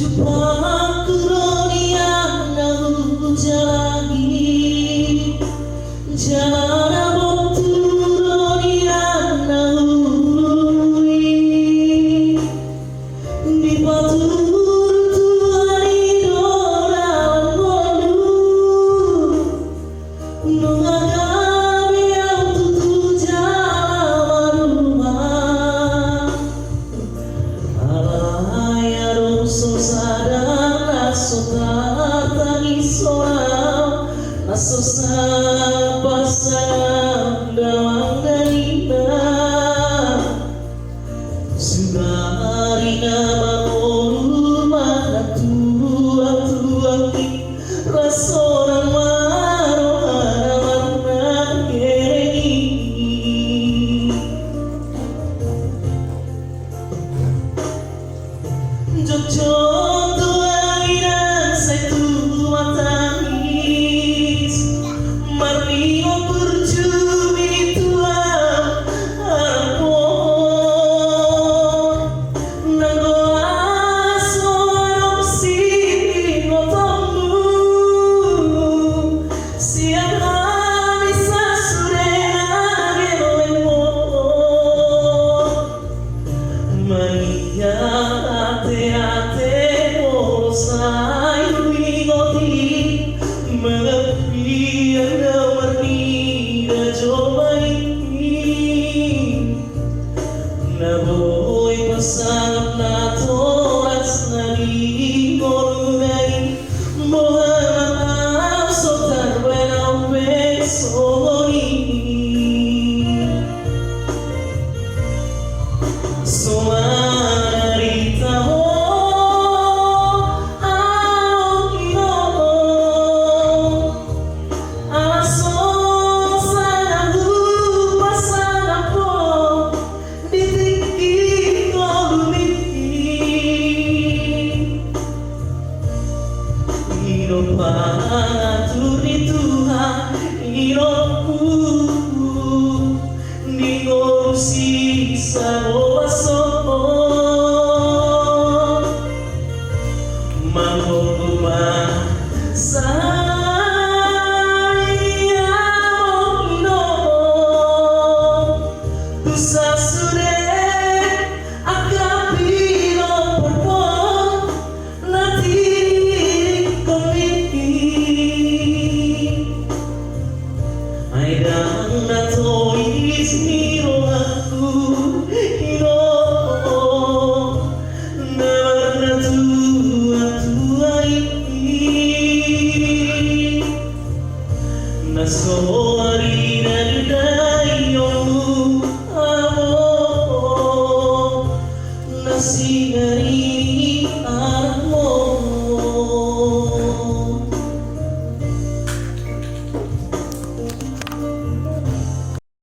Jepang kuronian hujan lagi jalan abot turonian ului di patur tuari doran bolu nungagabi au tutu jalan rumah alaya ruso sadang naso tangis orang naso pasang dawang dalina sudarina mangolu mana tua rasoran marohana warna keri jojo tuairan saitu matangis marnio percumi tua arpon nagoa soarong sinotomu siang hari sasurena geloemon Maria ate morosai wingoti mengepi anda warni dajomai naboy pasangap na toras na ligorunay mohanap sotar wenang besoni Somarita ho aokino aso